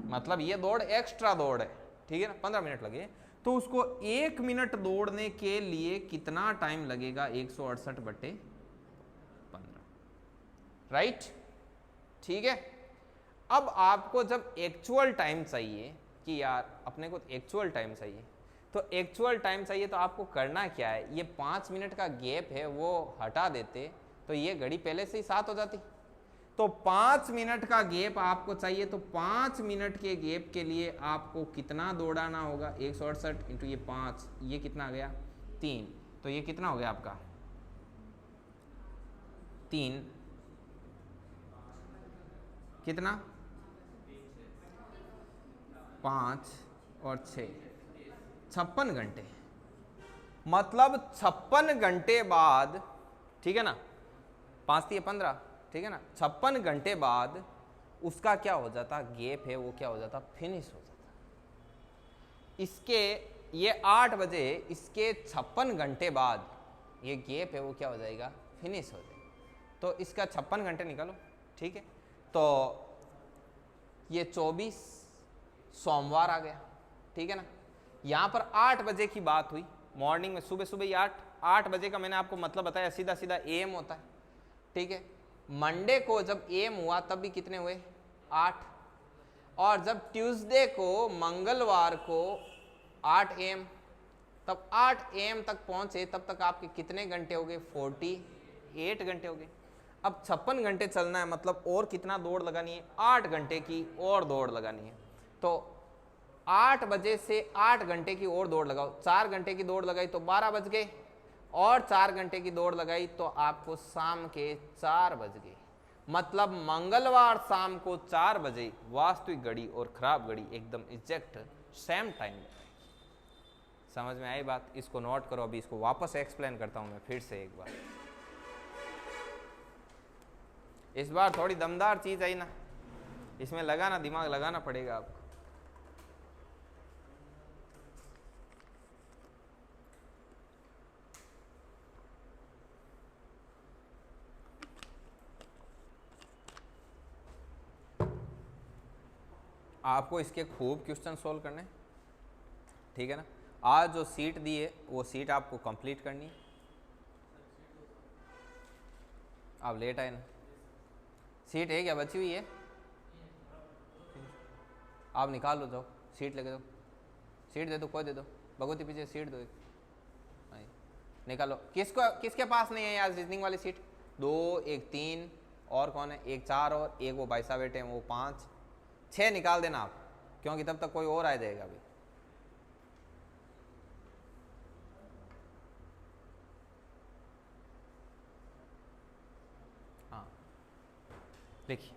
मतलब ये दौड़ एक्स्ट्रा दौड़ है, ठीक है ना, 15 मिनट लगे। तो उसको 1 मिनट दौड़ने के लिए कितना टाइम लगेगा, 168/15, राइट, ठीक है। अब आपको जब एक्चुअल टाइम चाहिए कि यार अपने को एक्चुअल टाइम चाहिए, तो एक्चुअल टाइम चाहिए तो आपको करना क्या है, ये 5 मिनट का गैप है वो हटा देते तो ये घड़ी पहले से ही 7 हो जाती। तो 5 मिनट का गैप आपको चाहिए, तो 5 मिनट के गैप के लिए आपको कितना दौड़ाना होगा, 168 इंटू ये 5, ये कितना आ गया 3, तो ये कितना हो गया आपका 3, कितना 5 और 6, 56 घंटे, मतलब 56 घंटे बाद, ठीक है ना, 5 × 15, ठीक है ना, 56 घंटे बाद उसका क्या हो जाता, गैप है वो क्या हो जाता, फिनिश हो जाता। इसके ये 8 बजे, इसके 56 घंटे बाद ये गैप है वो क्या हो जाएगा, फिनिश हो जाएगा। तो इसका 56 घंटे निकालो, ठीक है। तो ये 24 सोमवार आ गया, ठीक है ना। यहाँ पर 8 बजे की बात हुई, मॉर्निंग में, सुबह सुबह ही 8 बजे का मैंने आपको मतलब बताया, सीधा सीधा एम होता है, ठीक है। मंडे को जब एम हुआ तब भी कितने हुए, 8, और जब ट्यूसडे को, मंगलवार को 8 AM, तब 8 AM तक पहुंचे, तब तक आपके कितने घंटे हो गए? 48 घंटे हो गए। अब 56 घंटे चलना है, मतलब और कितना दौड़ लगानी है? 8 घंटे की और दौड़ लगानी है। तो 8 बजे से 8 घंटे की और दौड़ लगाओ। 4 घंटे की दौड़ लगाई तो 12 बज गए, और 4 घंटे की दौड़ लगाई तो आपको शाम के 4 बज गए। मतलब मंगलवार शाम को 4 बजे वास्तविक घड़ी और खराब घड़ी एकदम एग्जैक्ट सेम टाइम। समझ में आई बात? इसको नोट करो। अभी इसको वापस एक्सप्लेन करता हूं मैं फिर से एक बार। इस बार थोड़ी दमदार चीज आई ना, इसमें लगाना, दिमाग लगाना पड़ेगा आपको। आपको इसके खूब क्वेश्चन सोल्व करने, ठीक है ना। आज जो सीट दी है वो सीट आपको कंप्लीट करनी है। आप लेट आए ना, सीट है क्या बची हुई है? आप निकाल लो, जाओ सीट लेके दो, सीट दे दो, कोई दे दो, भगवती पीछे सीट दो एक, निकालो। किसको, किसके पास नहीं है यार रीजनिंग वाली सीट? 2, एक 3, और कौन है? एक 4, और एक वो भाई साहब बैठे हैं वो 5, 6 निकाल देना आप, क्योंकि तब तक कोई और आ जाएगा अभी। हाँ देखिए,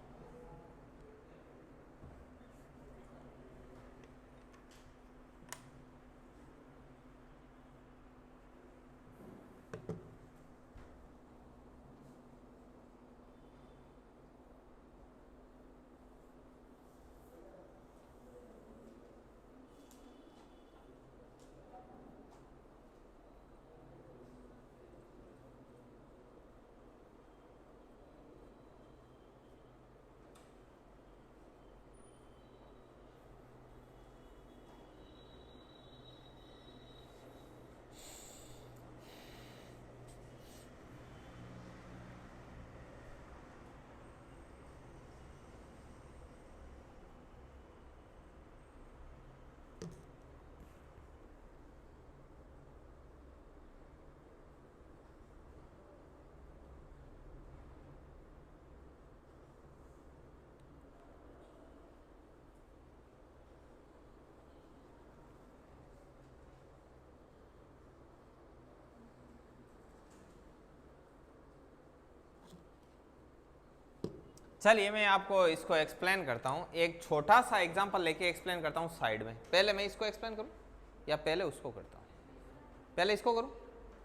चलिए मैं आपको इसको एक्सप्लेन करता हूँ। एक छोटा सा एग्जांपल लेके एक्सप्लेन करता हूँ साइड में। पहले मैं इसको एक्सप्लेन करूँ या पहले उसको करता हूँ? पहले इसको करूँ,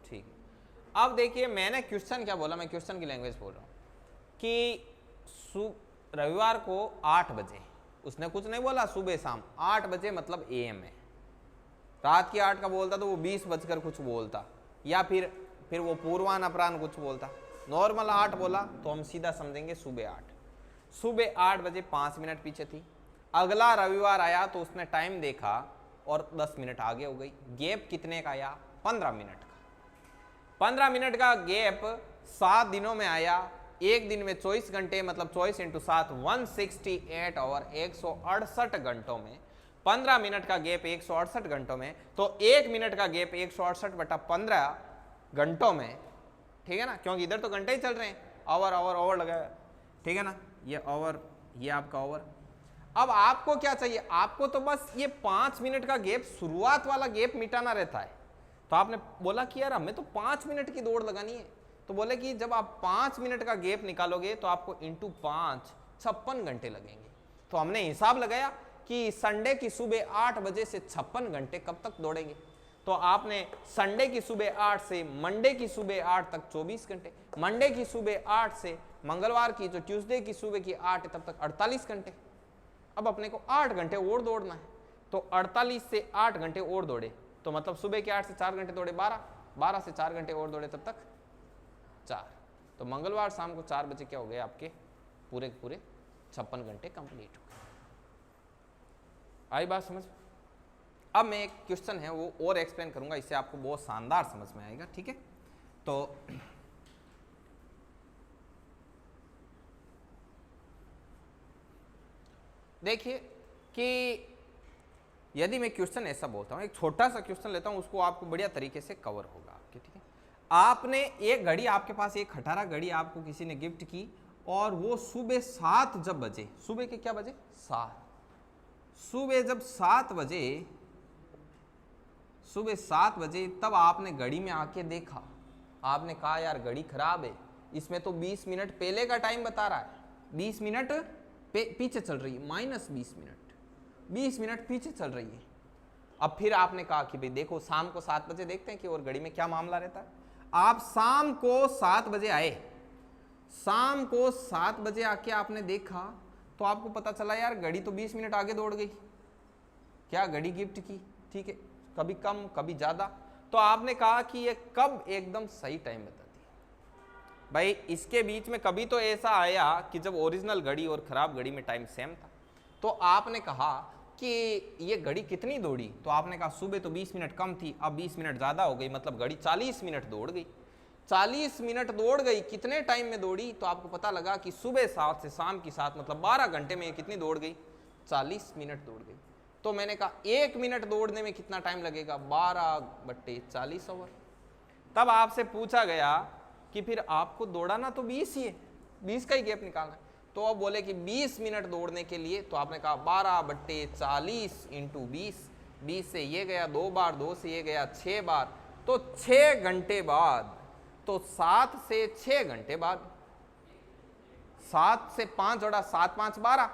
ठीक है। अब देखिए मैंने क्वेश्चन क्या बोला, मैं क्वेश्चन की लैंग्वेज बोल रहा हूँ कि रविवार को 8 बजे, उसने कुछ नहीं बोला सुबह शाम, 8 बजे मतलब AM है। रात की 8 का बोलता तो वो 20 बजकर कुछ बोलता, या फिर वो पूर्वान अपराह्न कुछ बोलता। नॉर्मल 8 बोला तो हम सीधा समझेंगे सुबह 8। सुबह 8 बजे 5 मिनट पीछे थी। अगला रविवार आया तो उसने टाइम देखा और 10 मिनट आगे हो गई। गैप कितने का आया? 15 मिनट का। 15 मिनट का गैप 7 दिनों में आया। एक दिन में 24 घंटे, मतलब 24 × 7 168 और 168 घंटों में 15 मिनट का गैप 168 घंटों में, तो 1 मिनट का गैप 168/15 घंटों में, ठीक है ना, क्योंकि इधर तो घंटे ही चल रहे हैं, आवर लगा, ठीक है ना, ये ओवर, ये आपका ओवर। अब आपको क्या चाहिए? आपको तो बस ये 5 मिनट का गैप, शुरुआत वाला गैप मिटाना रहता है। तो आपने बोला कि यार हमें तो 5 मिनट की दौड़ लगानी है, तो बोले कि जब आप 5 मिनट का गैप निकालोगे तो आपको इंटू 5 56 घंटे लगेंगे। तो हमने हिसाब लगाया कि संडे की सुबह 8 बजे से 56 घंटे कब तक दौड़ेंगे। तो आपने संडे की सुबह 8 से मंडे की सुबह 8 तक 24 घंटे, मंडे की सुबह 8 से मंगलवार की जो ट्यूसडे की सुबह की 8 तब तक 48 घंटे। अब अपने को 8 घंटे और दौड़ना है, तो 48 से 8 घंटे और दौड़े तो मतलब सुबह के 8 से 4 घंटे दौड़े 12, 12 से 4 घंटे और दौड़े तब तक 4। तो मंगलवार शाम को 4 बजे क्या हो गए आपके पूरे 56 घंटे कंप्लीट हो गए। आई बात समझ? अब मैं एक क्वेश्चन है वो और एक्सप्लेन करूंगा, इससे आपको बहुत शानदार समझ में आएगा, ठीक है। तो देखिए कि यदि मैं क्वेश्चन ऐसा बोलता हूँ, एक छोटा सा क्वेश्चन लेता हूँ, उसको आपको बढ़िया तरीके से कवर होगा आपके, ठीक है। आपने एक घड़ी, आपके पास एक खटारा घड़ी आपको किसी ने गिफ्ट की, और वो सुबह 7 जब बजे, सुबह के क्या बजे 7, सुबह जब 7 बजे, सुबह 7 बजे तब आपने घड़ी में आके देखा, आपने कहा यार घड़ी खराब है, इसमें तो 20 मिनट पहले का टाइम बता रहा है, 20 मिनट पीछे चल रही है, -20 मिनट, 20 मिनट पीछे चल रही है। अब फिर आपने कहा कि भाई देखो शाम को 7 बजे देखते हैं कि और घड़ी में क्या मामला रहता है। आप शाम को 7 बजे आए, शाम को 7 बजे आके आपने देखा तो आपको पता चला यार घड़ी तो 20 मिनट आगे दौड़ गई, क्या घड़ी गिफ्ट की, ठीक है, कभी कम कभी ज्यादा, तो आपने कहा कि ये कब एकदम सही टाइम बताती है। भाई इसके बीच में कभी तो ऐसा आया कि जब ओरिजिनल घड़ी और खराब घड़ी में टाइम सेम था, तो आपने कहा कि ये घड़ी कितनी दौड़ी, तो आपने कहा सुबह तो 20 मिनट कम थी, अब 20 मिनट ज़्यादा हो गई, मतलब घड़ी 40 मिनट दौड़ गई। 40 मिनट दौड़ गई, कितने टाइम में दौड़ी, तो आपको पता लगा कि सुबह 7 से शाम की 7 मतलब 12 घंटे में कितनी दौड़ गई, 40 मिनट दौड़ गई। तो मैंने कहा 1 मिनट दौड़ने में कितना टाइम लगेगा, 12/40 आवर। तब आपसे पूछा गया कि फिर आपको दौड़ाना तो 20 ही है, 20 का ही गैप निकालना है, तो अब बोले कि 20 मिनट दौड़ने के लिए, तो आपने कहा 12/40 × 20, 20 से ये गया 2 बार, 2 से ये गया 6 बार, तो 6 घंटे बाद, तो 7 से 6 घंटे बाद, 7 से 5 जोड़ा 7 5 12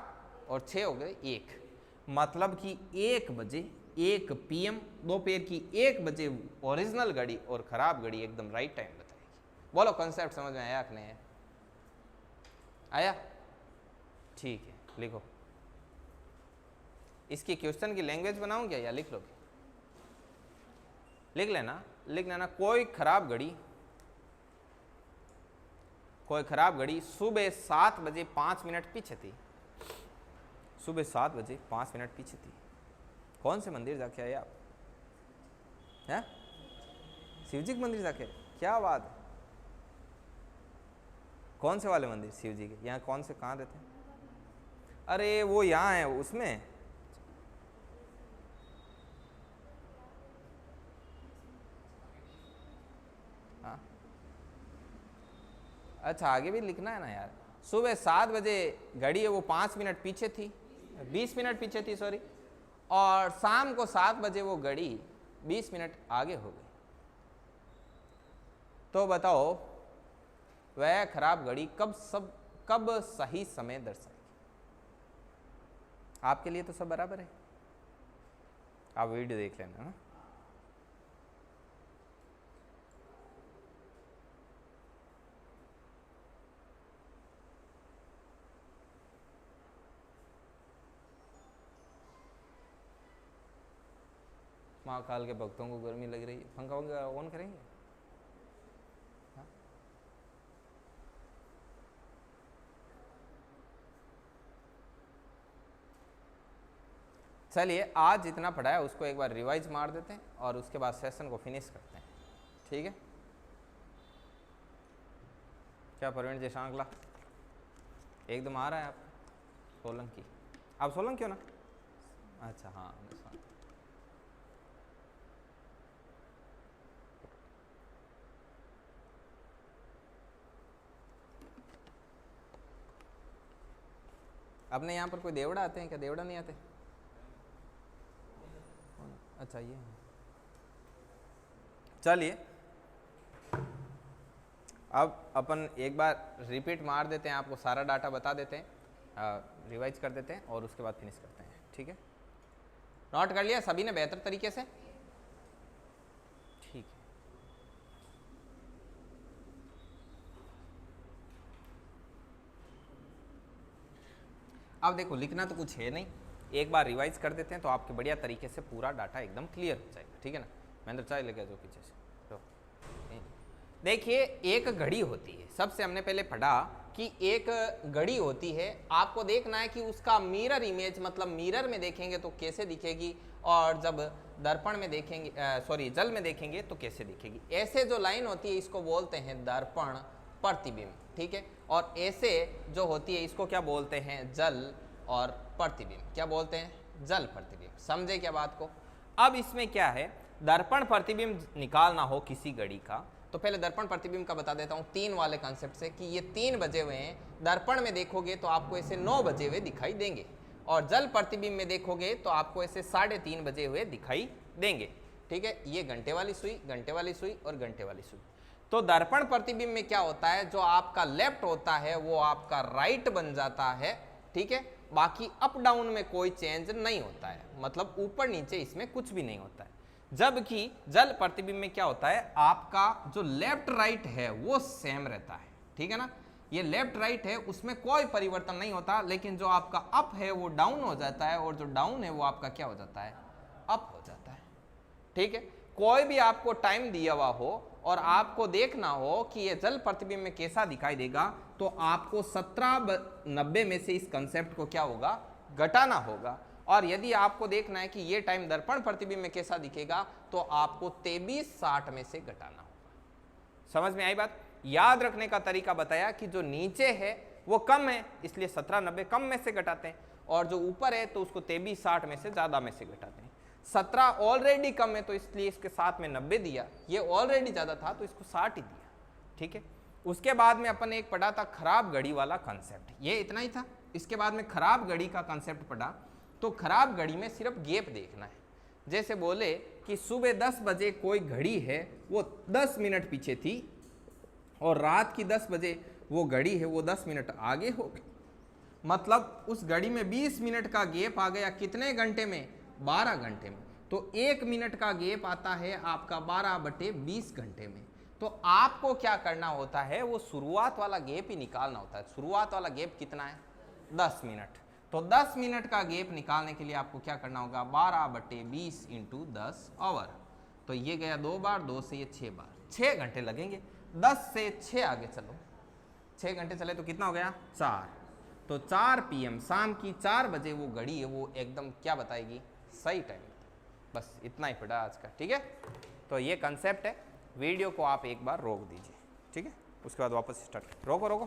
और 6 हो गए 1, मतलब कि 1 बजे 1 PM दोपहर की 1 बजे ओरिजिनल घड़ी और खराब घड़ी एकदम राइट टाइम बताएगी। बोलो कंसेप्ट समझ में आया कि नहीं आया? ठीक है, लिखो। इसकी क्वेश्चन की लैंग्वेज बनाऊं क्या या लिख लोगे? लिख लेना। कोई खराब घड़ी सुबह 7 बजे 5 मिनट पीछे थी, सुबह 7 बजे 5 मिनट पीछे थी। कौन से मंदिर जाके आए आप? हैं? शिव जी के मंदिर जाके? क्या बात है। कौन से वाले मंदिर? शिव जी के। यहाँ कौन से, कहाँ रहते हैं? अरे वो यहाँ है उसमें। हाँ अच्छा, आगे भी लिखना है ना यार। सुबह 7 बजे घड़ी है वो 5 मिनट पीछे थी, 20 मिनट पीछे थी सॉरी, और शाम को 7 बजे वो घड़ी 20 मिनट आगे हो गई। तो बताओ वह खराब घड़ी कब सही समय दर्शाएगी? आपके लिए तो सब बराबर है, आप वीडियो देख लेना ना। महाकाल के भक्तों को गर्मी लग रही है, पंखा ऑन करेंगे? हाँ? चलिए आज जितना पढ़ा है उसको एक बार रिवाइज मार देते हैं और उसके बाद सेशन को फिनिश करते हैं, ठीक है? क्या प्रवीण जी शांकला एकदम आ रहा है? आप सोलंकी, आप सोलंकी हो ना? अच्छा हाँ, अपने यहाँ पर कोई देवड़ा आते हैं क्या? देवड़ा नहीं आते? अच्छा ये, चलिए अब अपन एक बार रिपीट मार देते हैं, आपको सारा डाटा बता देते हैं, रिवाइज कर देते हैं और उसके बाद फिनिश करते हैं, ठीक है? नोट कर लिया सभी ने बेहतर तरीके से? ठीक है। अब देखो लिखना तो कुछ है नहीं, एक बार रिवाइज कर देते हैं तो आपके बढ़िया तरीके से पूरा डाटा एकदम क्लियर हो जाएगा, ठीक है ना? महेंद्र चाय लेके जाओ पीछे से। देखिए एक घड़ी होती है, सबसे हमने पहले पढ़ा कि एक घड़ी होती है, आपको देखना है कि उसका मिरर इमेज, मतलब मिरर में देखेंगे तो कैसे दिखेगी और जब दर्पण में देखेंगे, सॉरी जल में देखेंगे तो कैसे दिखेगी। ऐसे जो लाइन होती है इसको बोलते हैं दर्पण प्रतिबिंब, ठीक है? और ऐसे जो होती है इसको क्या बोलते हैं? जल और प्रतिबिंब। क्या बोलते हैं? जल प्रतिबिंब। समझे क्या बात को? अब इसमें क्या है, दर्पण प्रतिबिंब निकालना हो किसी घड़ी का तो पहले दर्पण प्रतिबिंब का बता देता हूँ 3 वाले कॉन्सेप्ट से कि ये 3 बजे हुए हैं, दर्पण में देखोगे तो आपको ऐसे 9 बजे हुए दिखाई देंगे, और जल प्रतिबिंब में देखोगे तो आपको ऐसे 3:30 बजे हुए दिखाई देंगे। ठीक है, ये घंटे वाली सुई, घंटे वाली सुई और घंटे वाली सुई। तो दर्पण प्रतिबिंब में क्या होता है, जो आपका लेफ्ट होता है वो आपका राइट बन जाता है। ठीक है, बाकी अप डाउन में कोई चेंज नहीं होता है, मतलब ऊपर नीचे इसमें कुछ भी नहीं होता है। जबकि जल प्रतिबिंब में क्या होता है, आपका जो लेफ्ट राइट है वो सेम रहता है। ठीक है ना, ये लेफ्ट राइट है उसमें कोई परिवर्तन नहीं होता, लेकिन जो आपका अप है वो डाउन हो जाता है और जो डाउन है वो आपका क्या हो जाता है, अप हो जाता है। ठीक है, कोई भी आपको टाइम दिया हुआ हो और आपको देखना हो कि ये जल प्रतिबिंब में कैसा दिखाई देगा, तो आपको 17:90 में से इस कंसेप्ट को क्या होगा, घटाना होगा। और यदि आपको देखना है कि ये टाइम दर्पण प्रतिबिंब में कैसा दिखेगा तो आपको 23:60 में से घटाना होगा। समझ में आई बात? याद रखने का तरीका बताया कि जो नीचे है वो कम है इसलिए 17:90 कम में से घटाते हैं, और जो ऊपर है तो उसको 23:60 में से ज्यादा में से घटाते हैं। 17 ऑलरेडी कम है तो इसलिए इसके साथ में 90 दिया, ये ऑलरेडी ज्यादा था तो इसको 60 ही दिया। ठीक है, उसके बाद में अपन एक पढ़ा था खराब घड़ी वाला कंसेप्ट, ये इतना ही था। इसके बाद में खराब घड़ी का कंसेप्ट पढ़ा, तो खराब घड़ी में सिर्फ गैप देखना है। जैसे बोले कि सुबह 10 बजे कोई घड़ी है वो 10 मिनट पीछे थी और रात की 10 बजे वो घड़ी है वो 10 मिनट आगे हो गई, मतलब उस घड़ी में 20 मिनट का गैप आ गया। कितने घंटे में? 12 घंटे में। तो 1 मिनट का गैप आता है आपका 12/20 घंटे में। तो आपको क्या करना होता है, वो शुरुआत वाला गैप ही निकालना होता है। शुरुआत वाला गैप कितना है? 10 मिनट। तो 10 मिनट का गैप निकालने के लिए आपको क्या करना होगा, 12/20 × 10 आवर। तो ये गया 2 बार, 2 से ये 6 बार, 6 घंटे लगेंगे। 10 से 6 आगे चलो, 6 घंटे चले तो कितना हो गया, 4। तो 4 PM शाम की 4 बजे वो घड़ी है वो एकदम क्या बताएगी, सही टाइम। बस इतना ही पड़ा आज का। ठीक है, तो ये कंसेप्ट है। वीडियो को आप एक बार रोक दीजिए, ठीक है, उसके बाद वापस स्टार्ट। रोको रोको।